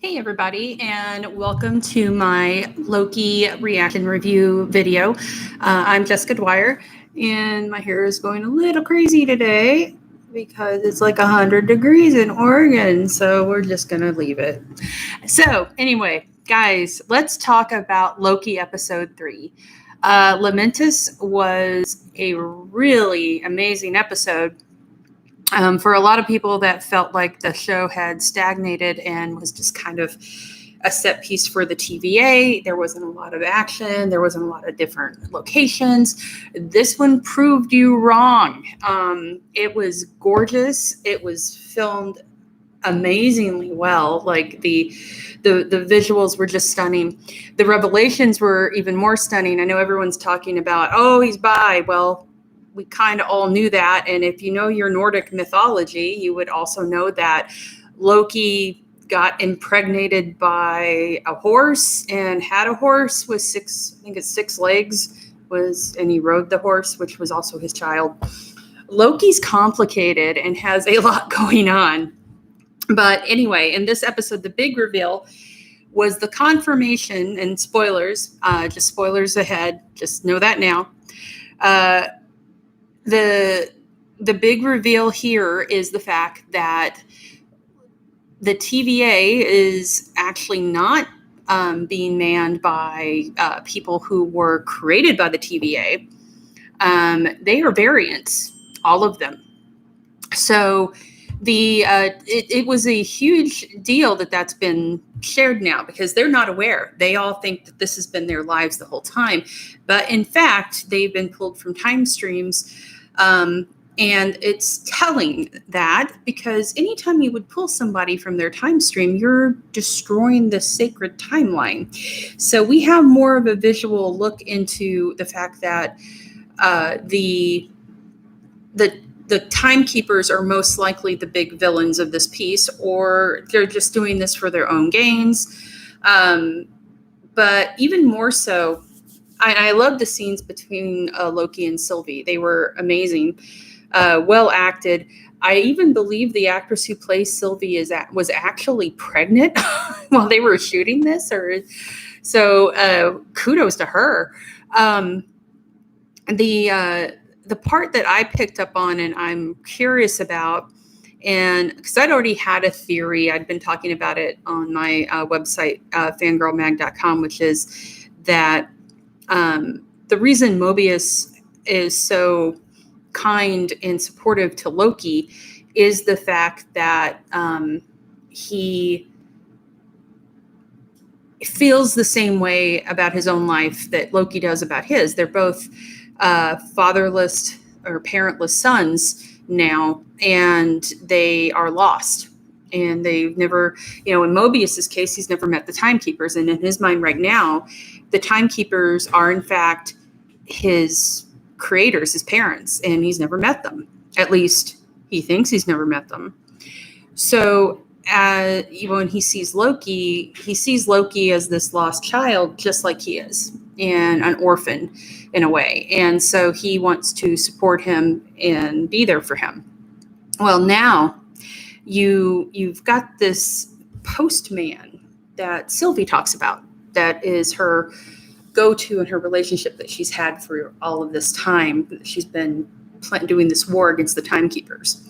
Hey everybody, and welcome to my Loki reaction review video. I'm Jessica Dwyer, and my hair is going a little crazy today because it's like 100 degrees in Oregon, so we're just gonna leave it. So anyway, guys, let's talk about Loki episode 3. Lamentis was a really amazing episode. For a lot of people that felt like the show had stagnated and was just kind of a set piece for the TVA. There wasn't a lot of action. There wasn't a lot of different locations. This one proved you wrong. It was gorgeous. It was filmed amazingly well. Like the visuals were just stunning. The revelations were even more stunning. I know everyone's talking about, oh, he's bi. Well, we kind of all knew that. And if you know your Nordic mythology, you would also know that Loki got impregnated by a horse and had a horse with six legs, and he rode the horse, which was also his child. Loki's complicated and has a lot going on. But anyway, in this episode, the big reveal was the confirmation, and spoilers, just spoilers ahead, just know that now. The big reveal here is the fact that the TVA is actually not being manned by people who were created by the TVA. They are variants, all of them. So it was a huge deal that's been shared now because they're not aware. They all think that this has been their lives the whole time. But in fact, they've been pulled from time streams. And it's telling that because anytime you would pull somebody from their time stream, you're destroying the sacred timeline. So we have more of a visual look into the fact that the timekeepers are most likely the big villains of this piece, or they're just doing this for their own gains. But even more so, I love the scenes between Loki and Sylvie. They were amazing, well acted. I even believe the actress who plays Sylvie was actually pregnant while they were shooting this. So kudos to her. The part that I picked up on and I'm curious about, and because I'd already had a theory, I'd been talking about it on my website, fangirlmag.com, which is that the reason Mobius is so kind and supportive to Loki is the fact that he feels the same way about his own life that Loki does about his. They're both fatherless or parentless sons now, and they are lost. And they've never, in Mobius's case, he's never met the timekeepers. And in his mind right now, the timekeepers are in fact his creators, his parents, and he's never met them. At least he thinks he's never met them. So when he sees Loki as this lost child, just like he is, and an orphan in a way. And so he wants to support him and be there for him. Well, now you've got this postman that Sylvie talks about, that is her go-to in her relationship that she's had for all of this time. She's been doing this war against the timekeepers.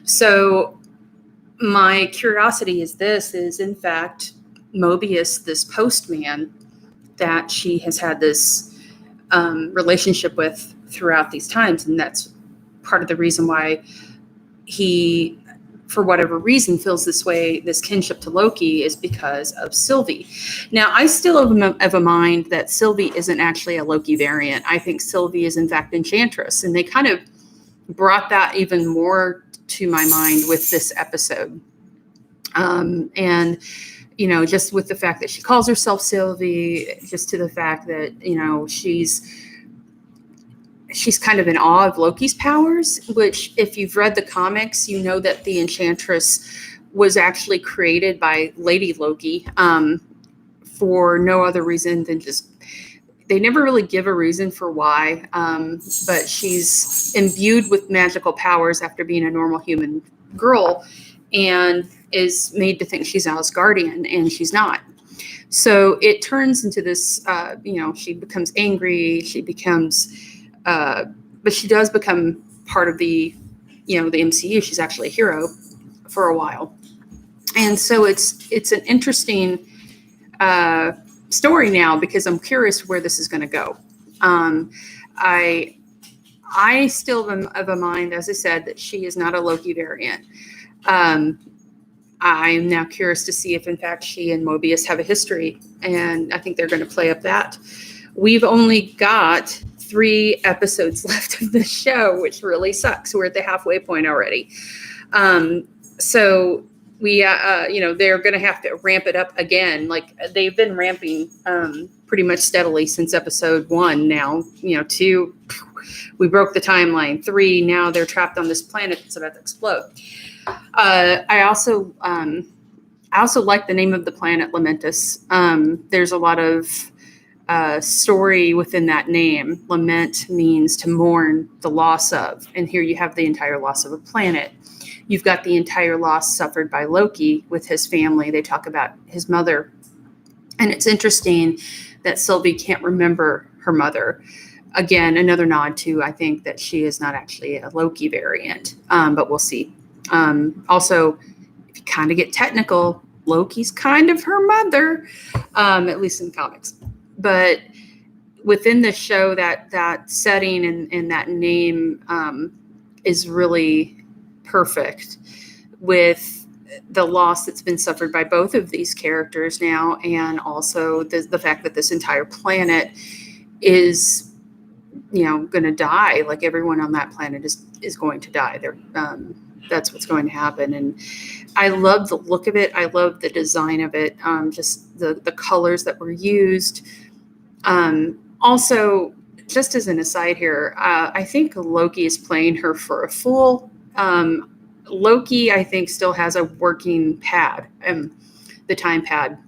So my curiosity is in fact Mobius, this postman that she has had this relationship with throughout these times. And that's part of the reason why he, for whatever reason, feels this way, this kinship to Loki, is because of Sylvie. Now, I still have a mind that Sylvie isn't actually a Loki variant. I think Sylvie is in fact Enchantress. And they kind of brought that even more to my mind with this episode. And just with the fact that she calls herself Sylvie, just to the fact that, she's kind of in awe of Loki's powers, which if you've read the comics, you know that the Enchantress was actually created by Lady Loki for no other reason than they never really give a reason for why, but she's imbued with magical powers after being a normal human girl. and is made to think she's Asgardian, and she's not. So it turns into this, she becomes angry. She becomes, but she does become part of the MCU. She's actually a hero for a while. And so it's an interesting story now, because I'm curious where this is going to go. I still am of a mind, as I said, that she is not a Loki variant. I am now curious to see if, in fact, she and Mobius have a history, and I think they're going to play up that. We've only got 3 episodes left of this show, which really sucks. We're at the halfway point already. So we, they're going to have to ramp it up again. Like, they've been ramping pretty much steadily since episode 1 now. 2, we broke the timeline. 3, now they're trapped on this planet that's about to explode. I also like the name of the planet, Lamentis. There's a lot of story within that name. Lament means to mourn the loss of, and here you have the entire loss of a planet. You've got the entire loss suffered by Loki with his family. They talk about his mother, and it's interesting that Sylvie can't remember her mother. Again, another nod to, I think, that she is not actually a Loki variant, but we'll see. Also, if you kind of get technical, Loki's kind of her mother, at least in comics. But within the show, that setting and that name is really perfect with the loss that's been suffered by both of these characters now, and also the fact that this entire planet is going to die. Like, everyone on that planet is going to die. That's what's going to happen. And I love the look of it. I love the design of it. Just the colors that were used. Also, just as an aside here, I think Loki is playing her for a fool. Loki, I think, still has a working pad, the time pad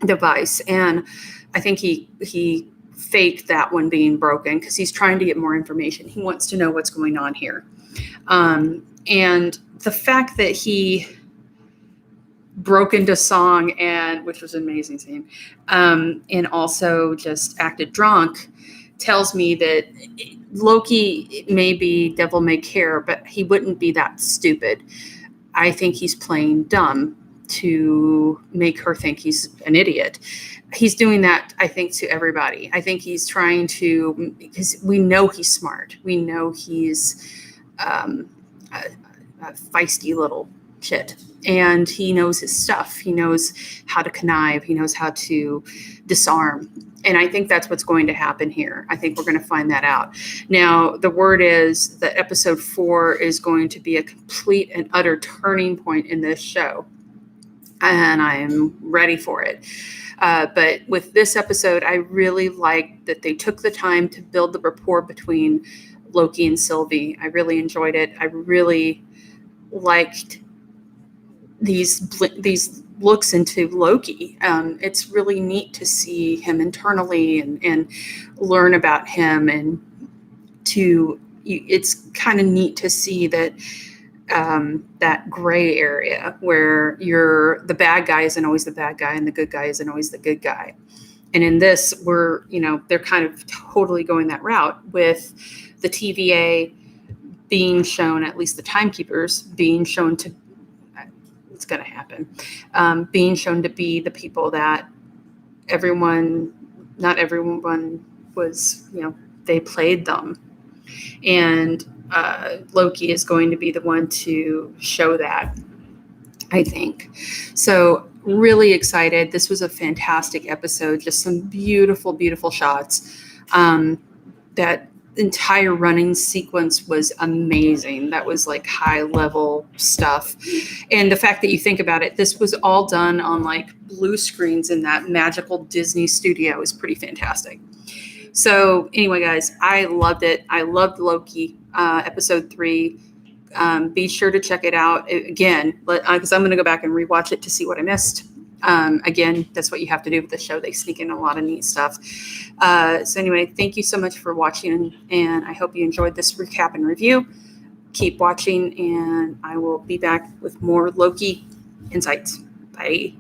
device. And I think he faked that one being broken because he's trying to get more information. He wants to know what's going on here. And the fact that he broke into song, which was an amazing scene, and also just acted drunk, tells me that Loki may be devil may care, but he wouldn't be that stupid. I think he's playing dumb to make her think he's an idiot. He's doing that, I think, to everybody. I think he's trying to, because we know he's smart. We know he's a feisty little shit. And he knows his stuff. He knows how to connive. He knows how to disarm. And I think that's what's going to happen here. I think we're going to find that out. Now, the word is that episode 4 is going to be a complete and utter turning point in this show. And I am ready for it. But with this episode, I really liked that they took the time to build the rapport between Loki and Sylvie. I really enjoyed it. I really liked these looks into Loki. It's really neat to see him internally and learn about him, and it's kind of neat to see that that gray area where the bad guy isn't always the bad guy and the good guy isn't always the good guy. And in this, they're kind of totally going that route with the TVA being shown, at least the timekeepers being shown to, it's going to happen, being shown to be the people that not everyone was, they played them. And Loki is going to be the one to show that, I think. So really excited. This was a fantastic episode. Just some beautiful, beautiful shots. That entire running sequence was amazing. That was like high level stuff. And the fact that you think about it, this was all done on like blue screens in that magical Disney studio is pretty fantastic. So anyway, guys, I loved it. I loved Loki, episode 3. Be sure to check it out again, because I'm going to go back and rewatch it to see what I missed. Again, that's what you have to do with the show. They sneak in a lot of neat stuff. So anyway, thank you so much for watching, and I hope you enjoyed this recap and review. keep watching, and I will be back with more Loki insights. Bye.